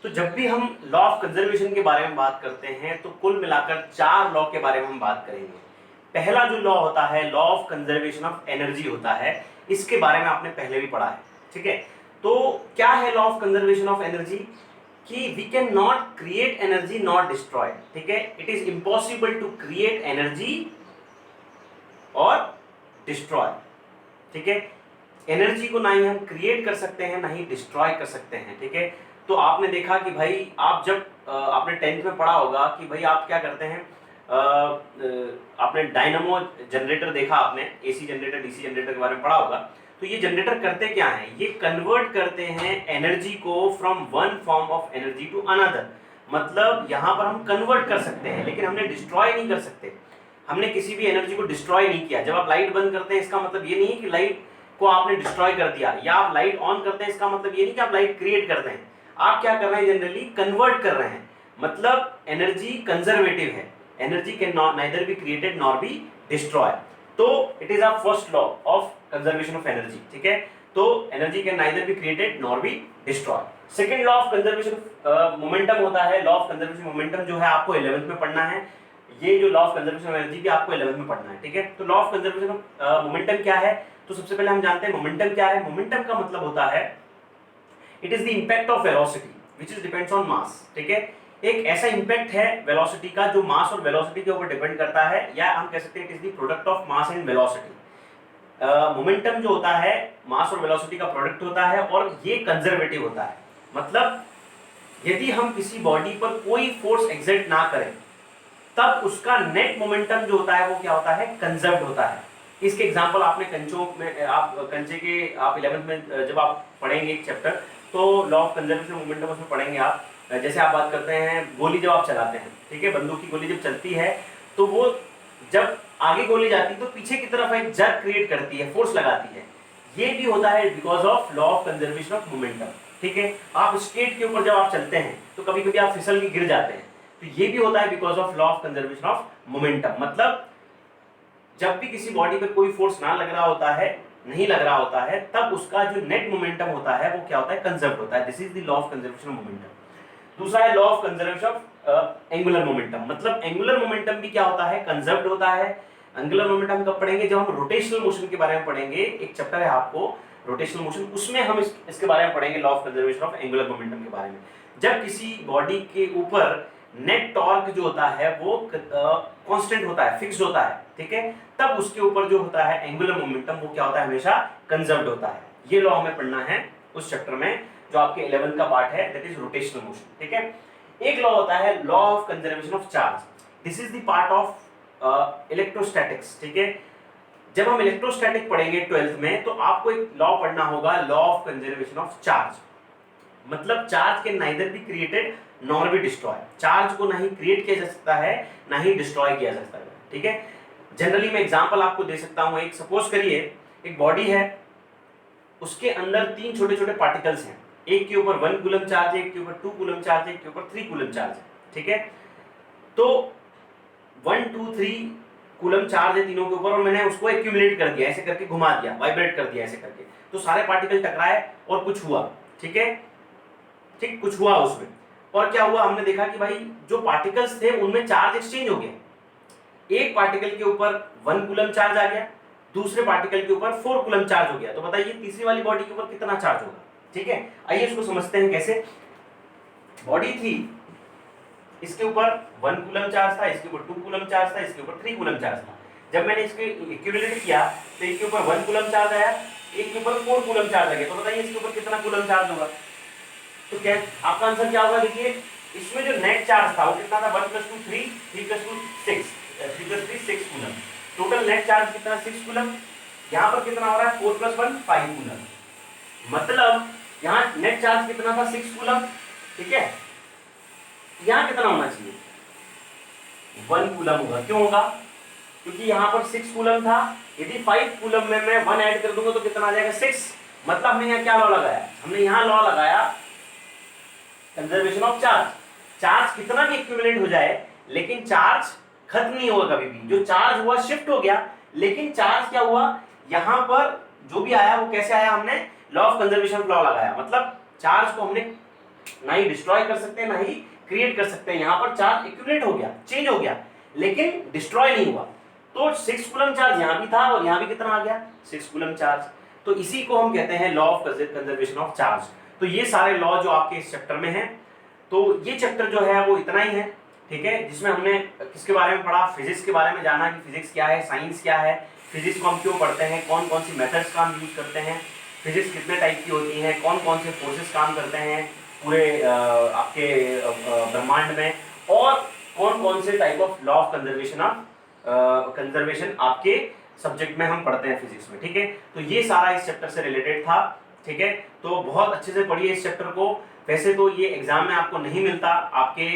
तो जब भी हम लॉ ऑफ कंजर्वेशन के बारे में बात करते हैं तो कुल मिलाकर 4 लॉ के बारे में हम बात करेंगे। पहला जो लॉ होता है law of conservation of energy होता है, इसके बारे में आपने पहले भी पढ़ा है, ठीक है। तो क्या है law of conservation of energy? कि we can not create energy not destroy, ठीक है। It is impossible to create energy और डिस्ट्रॉय, ठीक है। एनर्जी को ना ही हम क्रिएट कर सकते हैं ना ही डिस्ट्रॉय कर सकते हैं, ठीक है। तो आपने देखा कि भाई आप जब आपने 10th में पढ़ा होगा कि भाई आप क्या करते हैं, आपने डायनामो जनरेटर देखा, आपने एसी जनरेटर डीसी जनरेटर के बारे में पढ़ा होगा। तो ये जनरेटर करते क्या हैं? ये कन्वर्ट करते हैं एनर्जी को from one form of energy to another. मतलब यहां पर हम कन्वर्ट कर सकते हैं लेकिन हमने डिस्ट्रॉय नहीं कर सकते। हमने किसी भी एनर्जी को डिस्ट्रॉय नहीं किया। जब आप लाइट बंद करते हैं इसका मतलब ये नहीं है कि लाइट को आपने डिस्ट्रॉय कर दिया, या आप लाइट ऑन करते हैं इसका मतलब ये नहीं कि आप लाइट क्रिएट करते हैं। आप क्या कर रहे हैं? जनरली कन्वर्ट कर रहे हैं। मतलब एनर्जी कंजर्वेटिव है, energy can not neither be created nor be destroy. तो it is our first law of conservation of energy, ठीक है। तो energy can neither be created nor be destroy. Second law of conservation momentum होता है। Law of conservation momentum जो है आपको 11th में पढ़ना है। ये जो law of conservation of energy भी आपको 11th में पढ़ना है, ठीक है। तो law of conservation of momentum क्या है? तो सबसे पहले हम जानते हैं मोमेंटम क्या है। मोमेंटम का मतलब होता है it is the impact of velocity which is depends on मास, ठीक है। एक ऐसा इंपैक्ट है वेलोसिटी का जो मास और वेलोसिटी के ऊपर डिपेंड करता है, या हम कह सकते हैं it is the product of mass and velocity. Momentum जो होता है मास और वेलोसिटी का प्रोडक्ट होता है और ये कंजर्वेटिव होता है। मतलब यदि हम किसी बॉडी पर कोई फोर्स एक्सर्ट ना करें तब उसका नेट मोमेंटम जो होता है वो क्या होता है? कंजर्व्ड होता है। इसके एग्जांपल आपने कंचों में, आप कंचे के आप 11th में जब आप पढ़ेंगे एक चैप्टर, तो लॉ ऑफ कंजर्वेशन मोमेंटम उसमें पढ़ेंगे आप। जैसे आप बात करते हैं गोली जब आप चलाते हैं, ठीक है, बंदूक की गोली जब चलती है तो वो जब आगे गोली जाती है तो पीछे की तरफ एक जर्क क्रिएट करती है, फोर्स लगाती है। ये भी होता है because of law of conservation of momentum, ठीक है। आप स्ट्रेट के ऊपर जब आप चलते हैं तो कभी कभी आप फिसल के गिर जाते हैं, तो ये भी होता है because of law of conservation of momentum. मतलब जब भी किसी बॉडी पे कोई फोर्स ना लग रहा होता है, नहीं लग रहा होता है, तब उसका जो नेट मोमेंटम होता है वो क्या होता है? कंजर्व होता है। This is the law of conservation of momentum. दूसरा है law of conservation of angular momentum. मतलब एंगुलर मोमेंटम भी क्या होता है? कंजर्व्ड होता है। एंगुलर मोमेंटम कब पढ़ेंगे? जब हम रोटेशनल मोशन के बारे में पढ़ेंगे। एक चैप्टर है आपको रोटेशनल मोशन, उसमें हम इसके बारे में पढ़ेंगे, law of conservation of angular momentum के बारे में। जब किसी बॉडी के ऊपर नेट टॉर्क जो होता है वो कांस्टेंट होता है, फिक्स्ड होता है, ठीक है, तब उसके ऊपर जो होता है एंगुलर मोमेंटम वो क्या होता है? हमेशा कंजर्व्ड होता है। ये लॉ हमें पढ़ना है उस चैप्टर में जो आपके 11th का पार्ट है, दैट इज रोटेशनल मोशन, ठीक है। एक लॉ होता है law of conservation of charge. This is the part of electrostatics, ठीक है। जब हम इलेक्ट्रोस्टैटिक पढ़ेंगे 12th में तो आपको एक लॉ पढ़ना होगा, law of conservation of charge. मतलब charge can neither be created nor be destroy. Charge को ना ही क्रिएट किया जा सकता है ना ही डिस्ट्रॉय किया जा सकता है, ठीक है। जनरली मैं एग्जांपल आपको दे सकता हूं। एक सपोज करिए एक बॉडी है, उसके अंदर 3 छोटे छोटे पार्टिकल्स हैं। एक के ऊपर 1 कूलम चार्ज है, एक के ऊपर 2 कूलम चार्ज है, एक के ऊपर 3 कूलम चार्ज है, ठीक है। तो 1 2 3 कूलम चार्ज है तीनों के ऊपर और मैंने उसको एक्यूमुलेट कर दिया, ऐसे करके घुमा दिया, वाइब्रेट कर दिया ऐसे करके, तो सारे पार्टिकल टकराए और कुछ हुआ, ठीक है, ठीक, कुछ हुआ उसमें। और क्या हुआ? हमने देखा कि भाई जो पार्टिकल्स थे उनमें चार्ज एक्सचेंज हो गया। एक पार्टिकल के ऊपर 1 कूलम चार्ज आ गया, दूसरे पार्टिकल के ऊपर 4 कूलम चार्ज हो गया। तो बताइए तीसरी वाली बॉडी के ऊपर कितना चार्ज होगा, ठीक है। आइए इसको समझते हैं कैसे। बॉडी थी, इसके ऊपर 1 कूलम चार्ज था, इसके ऊपर 2 कूलम चार्ज था, इसके ऊपर 3 कूलम चार्ज था। जब मैंने इसके इक्विवेलेंट किया तो एक के ऊपर 1 कूलम चार्ज आया, एक के ऊपर 4 कूलम चार्ज आ गया। तो बताइए इसके ऊपर कितना कूलम चार्ज होगा? तो क्या आपका आंसर क्या होगा? देखिए इसमें जो नेट चार्ज था वो कितना था? 1 + 2 3, 3 + 2 6, 3 + 3 6 कूलम। टोटल नेट चार्ज कितना? 6 कूलम। यहाँ पर कितना हो रहा है? 4 + 1 5 कूलम। मतलब यहाँ नेट चार्ज कितना था? 6 कूलम, ठीक है। यहाँ कितना होना चाहिए? 1 कूलम होगा। क्यों होगा? क्योंकि यहाँ पर 6 कूलम था। यदि 5 कूलम में मैं 1 ऐड कर दूंगा तो कितना आ जाएगा? 6। मतलब हमने यहाँ क्या लॉ लगाया? हमने यहाँ लॉ लगाया कंजर्वेशन ऑफ चार्ज। चार्ज कितना भी एक्यूमुलेट हो जाए लेकिन चार्ज खत्म नहीं होगा कभी भी। जो चार्ज हुआ शिफ्ट हो गया, लेकिन चार्ज क्या हुआ? यहां पर जो भी आया वो कैसे आया? हमने लॉ ऑफ कंजर्वेशन लॉ लगाया। मतलब चार्ज को हमने ना ही डिस्ट्रॉय कर सकते हैं ना ही क्रिएट कर सकते हैं। यहाँ पर चार्ज एक्यूमुलेट हो गया, चेंज हो गया, लेकिन डिस्ट्रॉय नहीं हुआ। तो 6 कूलम चार्ज यहाँ भी था और यहाँ भी कितना आ गया, 6 कूलम चार्ज। तो इसी को हम कहते हैं law of conservation of charge. तो ये सारे लॉ जो आपके इस चैप्टर में हैं, तो ये चैप्टर जो है वो इतना ही है, ठीक है, जिसमें हमने किसके बारे में पढ़ा, फिजिक्स के बारे में जाना कि फिजिक्स क्या है, साइंस क्या है, फिजिक्स को हम क्यों पढ़ते हैं, कौन कौन सी मेथड्स का हम यूज करते हैं, फिजिक्स कितने टाइप की होती है, कौन कौन से फोर्सेस काम करते हैं पूरे आपके ब्रह्मांड में, और कौन कौन से type of law of conservation आपके सब्जेक्ट में हम पढ़ते हैं फिजिक्स में, ठीक है। तो ये सारा इस चैप्टर से रिलेटेड था, ठीक है। तो बहुत अच्छे से पढ़िए इस चैप्टर को। वैसे तो ये एग्जाम में आपको नहीं मिलता, आपके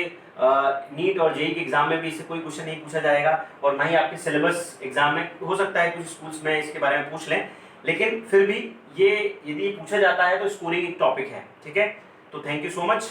नीट और जेई के एग्जाम में भी इससे कोई क्वेश्चन नहीं पूछा जाएगा, और ना ही आपके सिलेबस एग्जाम में, हो सकता है कुछ स्कूल्स में इसके बारे में पूछ लें, लेकिन फिर भी ये यदि पूछा जाता है तो स्कोरिंग एक टॉपिक है, ठीक है। तो थैंक यू सो मच।